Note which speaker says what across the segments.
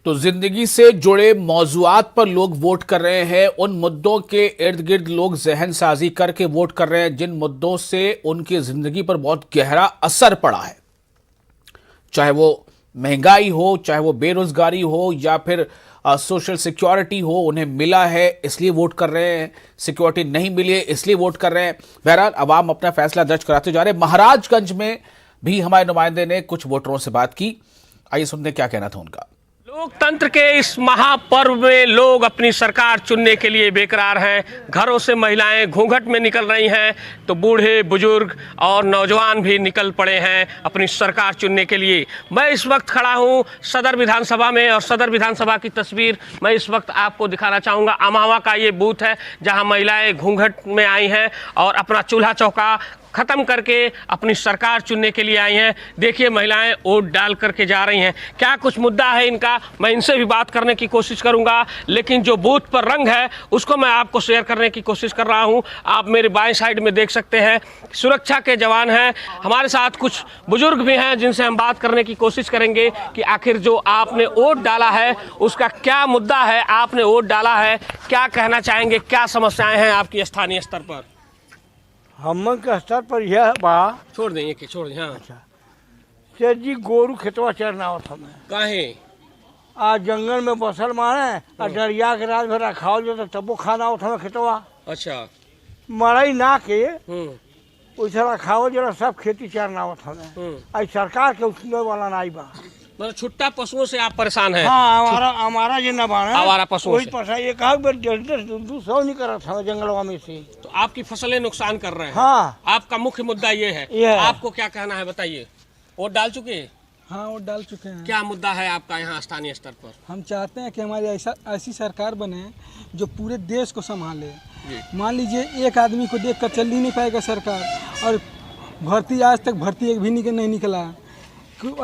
Speaker 1: तो जिंदगी से जुड़े मौजुआत पर लोग वोट कर रहे हैं। उन मुद्दों के इर्द गिर्द लोग जहन साजी करके वोट कर रहे हैं जिन मुद्दों से उनकी जिंदगी पर बहुत गहरा असर पड़ा है, चाहे वो महंगाई हो, चाहे वो बेरोजगारी हो, या फिर सोशल सिक्योरिटी हो। उन्हें मिला है इसलिए वोट कर रहे हैं, सिक्योरिटी नहीं मिली है इसलिए वोट कर रहे हैं। बहरहाल अवाम अपना फैसला दर्ज कराते जा रहे हैं। महाराजगंज में भी हमारे नुमाइंदे ने कुछ वोटरों से बात की, आइए सुनते हैं क्या कहना था उनका।
Speaker 2: लोकतंत्र के इस महापर्व में लोग अपनी सरकार चुनने के लिए बेकरार हैं। घरों से महिलाएं घूंघट में निकल रही हैं तो बूढ़े बुजुर्ग और नौजवान भी निकल पड़े हैं अपनी सरकार चुनने के लिए। मैं इस वक्त खड़ा हूं सदर विधानसभा में और सदर विधानसभा की तस्वीर मैं इस वक्त आपको दिखाना चाहूँगा। अमावा का ये बूथ है जहां महिलाएं घूंघट में आई हैं और अपना चूल्हा चौका खत्म करके अपनी सरकार चुनने के लिए आई हैं। देखिए महिलाएं वोट डाल करके जा रही हैं। क्या कुछ मुद्दा है इनका, मैं इनसे भी बात करने की कोशिश करूंगा, लेकिन जो बूथ पर रंग है उसको मैं आपको शेयर करने की कोशिश कर रहा हूं। आप मेरे बाएं साइड में देख सकते हैं सुरक्षा के जवान हैं। हमारे साथ कुछ बुजुर्ग भी हैं जिनसे हम बात करने की कोशिश करेंगे कि आखिर जो आपने वोट डाला है उसका क्या मुद्दा है, आपने वोट डाला है, क्या कहना चाहेंगे, क्या समस्याएं हैं आपकी स्थानीय स्तर पर।
Speaker 3: हमन के स्तर पर यह बा
Speaker 2: छोड़ दें ये छोड़ दें। हाँ
Speaker 3: अच्छा सर जी, गोरू खेतवा चरना आवत हमें
Speaker 2: काहे
Speaker 3: आज जंगल में बसल मारे और डरिया के रात भर रखाओ जो तो तबो खाना आवत हमें खेतवा
Speaker 2: अच्छा
Speaker 3: मरई ना के वैसे रखाओ जो सब खेती चरना आवत हमें। आज सरकार के उसने वाला नहीं बा,
Speaker 2: मतलब छुट्टा पशुओं से आप परेशान हैं।
Speaker 3: हाँ हमारा जो न बाना
Speaker 2: आवारा पशुओं
Speaker 3: वही
Speaker 2: से।
Speaker 3: पसा ये कहा 10-10 नहीं करा था जंगलवा में से,
Speaker 2: तो आपकी फसलें नुकसान कर रहे हैं।
Speaker 3: हाँ
Speaker 2: आपका मुख्य मुद्दा ये है, आपको क्या कहना है बताइए। वोट डाल चुके हैं?
Speaker 4: हाँ वोट डाल चुके हैं।
Speaker 2: क्या मुद्दा है आपका यहाँ स्थानीय स्तर पर?
Speaker 4: हम चाहते हैं कि हमारी ऐसी सरकार बने जो पूरे देश को संभाले। मान लीजिए एक आदमी को देख कर चल ही नहीं पाएगा सरकार, और भर्ती आज तक भर्ती एक भी नहीं निकला।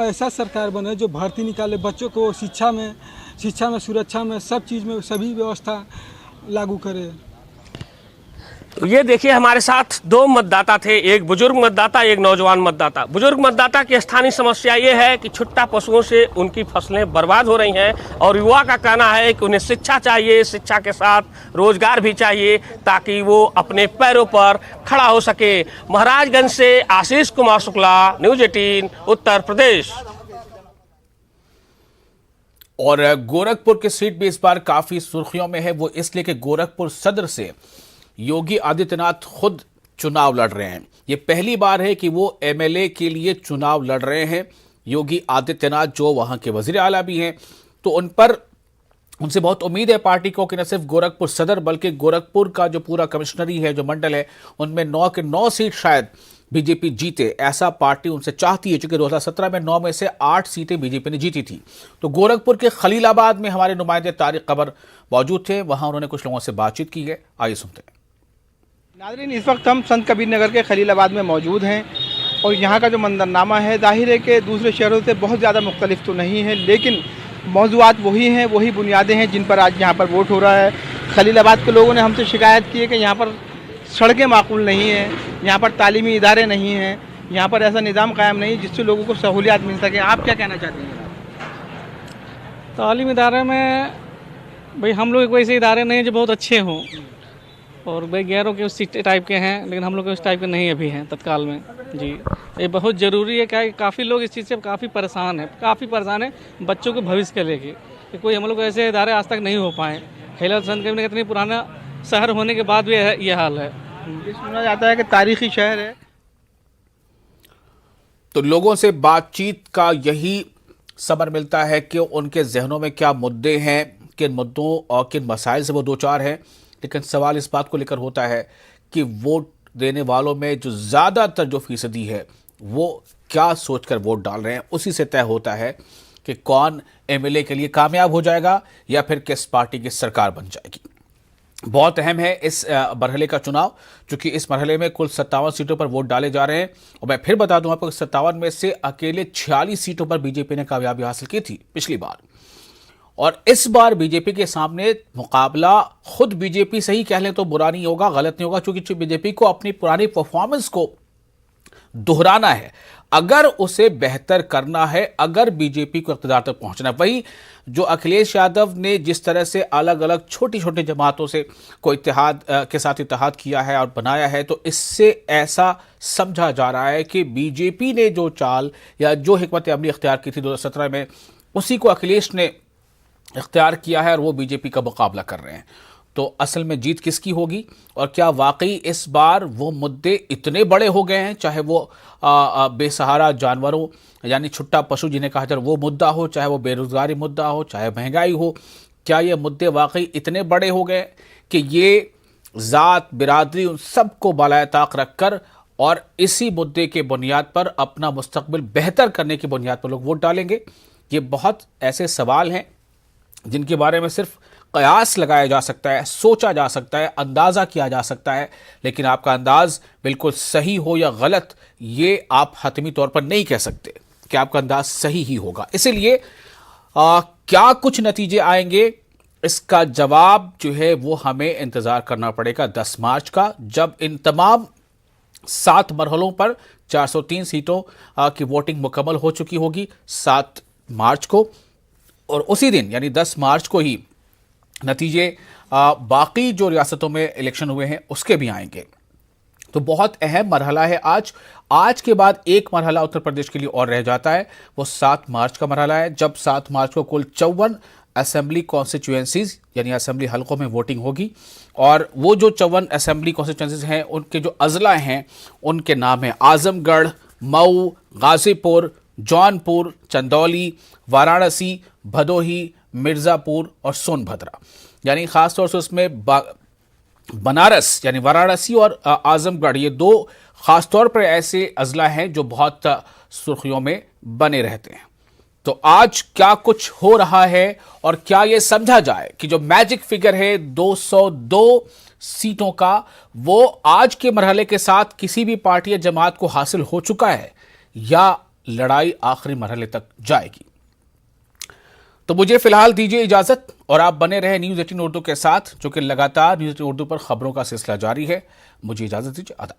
Speaker 4: ऐसा सरकार बने जो भर्ती निकाले, बच्चों को शिक्षा में, सुरक्षा में, सब चीज़ में सभी व्यवस्था लागू करे।
Speaker 2: तो ये देखिए हमारे साथ दो मतदाता थे, एक बुजुर्ग मतदाता, एक नौजवान मतदाता। बुजुर्ग मतदाता की स्थानीय समस्या ये है कि छुट्टा पशुओं से उनकी फसलें बर्बाद हो रही हैं और युवा का कहना है कि उन्हें शिक्षा चाहिए, शिक्षा के साथ रोजगार भी चाहिए ताकि वो अपने पैरों पर खड़ा हो सके। महाराजगंज से आशीष कुमार शुक्ला, न्यूज़ 18 उत्तर प्रदेश।
Speaker 1: और गोरखपुर की सीट भी इस बार काफी सुर्खियों में है, वो इसलिए कि गोरखपुर सदर से योगी आदित्यनाथ खुद चुनाव लड़ रहे हैं। ये पहली बार है कि वो एमएलए के लिए चुनाव लड़ रहे हैं। योगी आदित्यनाथ जो वहां के वजीर आला भी हैं, तो उनसे बहुत उम्मीद है पार्टी को कि न सिर्फ गोरखपुर सदर बल्कि गोरखपुर का जो पूरा कमिश्नरी है, जो मंडल है, उनमें 9 के 9 सीट शायद बीजेपी जीते। ऐसा पार्टी उनसे चाहती है, चूंकि 2017 में 9 में से 8 सीटें बीजेपी ने जीती थी। तो गोरखपुर के खलीलाबाद में हमारे नुमाइंदे तारिक कबर मौजूद थे, वहां उन्होंने कुछ लोगों से बातचीत की है, आइए सुनते हैं।
Speaker 5: नाज़रीन, इस वक्त हम संत कबीर नगर के खलीलाबाद में मौजूद हैं और यहाँ का जो मंजरनामा है जाहिर है कि दूसरे शहरों से बहुत ज़्यादा मुख्तलिफ तो नहीं है, लेकिन मौजूआत वही हैं, वही बुनियादें हैं जिन पर आज यहाँ पर वोट हो रहा है। खलीलाबाद के लोगों ने हमसे शिकायत की है कि यहाँ पर सड़कें माकूल नहीं हैं, यहाँ पर तालीमी इदारे नहीं हैं, यहाँ पर ऐसा निज़ाम कायम नहीं जिससे लोगों को सहूलियात मिल सके। आप क्या कहना चाहते हैं?
Speaker 6: तालीम इदारे में भाई हम लोग वैसे इदारे नहीं जो बहुत अच्छे हों, और भाई गैरों के उस टाइप के हैं, लेकिन हम लोग उस टाइप के नहीं अभी हैं तत्काल में जी। ये बहुत ज़रूरी है, क्या काफ़ी लोग इस चीज़ से काफ़ी परेशान है बच्चों के भविष्य के लेके कि कोई हम लोग ऐसे इदारे आज तक नहीं हो पाए। खलीलाबाद संत कबीर इतनी पुराना शहर होने के बाद भी ये हाल है।
Speaker 5: ये सुना जाता है कि तारीखी शहर है।
Speaker 1: तो लोगों से बातचीत का यही समर मिलता है कि उनके जहनों में क्या मुद्दे हैं, किन मुद्दों और किन मसाइल से वो दो चार हैं। लेकिन सवाल इस बात को लेकर होता है कि वोट देने वालों में जो ज़्यादातर जो फीसदी है वो क्या सोचकर वोट डाल रहे हैं, उसी से तय होता है कि कौन एमएलए के लिए कामयाब हो जाएगा या फिर किस पार्टी की सरकार बन जाएगी। बहुत अहम है इस मरहले का चुनाव, क्योंकि इस मरहले में कुल 57 सीटों पर वोट डाले जा रहे हैं। और मैं फिर बता दूं आपको, 57 में से अकेले 46 सीटों पर बीजेपी ने कामयाबी हासिल की थी पिछली बार, और इस बार बीजेपी के सामने मुकाबला खुद बीजेपी से ही कह लें तो बुरा नहीं होगा, गलत नहीं होगा, क्योंकि बीजेपी को अपनी पुरानी परफॉर्मेंस को दोहराना है, अगर उसे बेहतर करना है, अगर बीजेपी को इक़्तिदार तक पहुंचना। वही जो अखिलेश यादव ने जिस तरह से अलग अलग छोटी छोटी जमातों से को इत्तेहाद के साथ इत्तेहाद किया है और बनाया है, तो इससे ऐसा समझा जा रहा है कि बीजेपी ने जो चाल या जो हिकमत अमली इख्तियार की थी 2017 में, उसी को अखिलेश ने इख्तियार किया है और वो बीजेपी का मुकाबला कर रहे हैं। तो असल में जीत किसकी होगी, और क्या वाकई इस बार वो मुद्दे इतने बड़े हो गए हैं, चाहे वो बेसहारा जानवरों यानी छुट्टा पशु जिन्हें कहा जाए वो मुद्दा हो, चाहे वो बेरोजगारी मुद्दा हो, चाहे महंगाई हो, क्या ये मुद्दे वाकई इतने बड़े हो गए कि ये ज़ात बिरादरी उन सबको बालाए ताक रखकर और इसी मुद्दे के बुनियाद पर अपना मुस्तकबिल बेहतर करने की बुनियाद पर लोग वोट डालेंगे? ये बहुत ऐसे सवाल हैं जिनके बारे में सिर्फ कयास लगाया जा सकता है, सोचा जा सकता है, अंदाज़ा किया जा सकता है, लेकिन आपका अंदाज़ बिल्कुल सही हो या गलत ये आप हतमी तौर पर नहीं कह सकते कि आपका अंदाज़ सही ही होगा। इसीलिए क्या कुछ नतीजे आएंगे, इसका जवाब जो है वो हमें इंतज़ार करना पड़ेगा 10 मार्च का, जब इन तमाम 7 मरहलों पर 403 सीटों की वोटिंग मुकम्मल हो चुकी होगी 7 मार्च को, और उसी दिन यानी 10 मार्च को ही नतीजे बाकी जो रियासतों में इलेक्शन हुए हैं उसके भी आएंगे। तो बहुत अहम मरहला है आज के बाद एक मरहला उत्तर प्रदेश के लिए और रह जाता है, वो 7 मार्च का मरहला है, जब 7 मार्च को कुल 54 असेंबली कॉन्स्टिट्यूएंसीज यानी असेंबली हलकों में वोटिंग होगी। और वो जो 54 असेंबली कॉन्स्टिट्यूएंसीज हैं उनके जो अजला हैं उनके नाम हैं आजमगढ़, मऊ, गाजीपुर, जौनपुर, चंदौली, वाराणसी, भदोही, मिर्ज़ापुर और सोनभद्रा। यानी ख़ासतौर से उसमें बनारस यानी वाराणसी और आजमगढ़, ये 2 ख़ासतौर पर ऐसे अजला हैं जो बहुत सुर्खियों में बने रहते हैं। तो आज क्या कुछ हो रहा है और क्या ये समझा जाए कि जो मैजिक फिगर है 202 सीटों का, वो आज के मरहले के साथ किसी भी पार्टी या जमात को हासिल हो चुका है या लड़ाई आखिरी मरहले तक जाएगी? तो मुझे फिलहाल दीजिए इजाजत और आप बने रहे न्यूज़ 18 उर्दू के साथ, जो कि लगातार न्यूज़ 18 उर्दू पर खबरों का सिलसिला जारी है। मुझे इजाजत दीजिए। आदाब।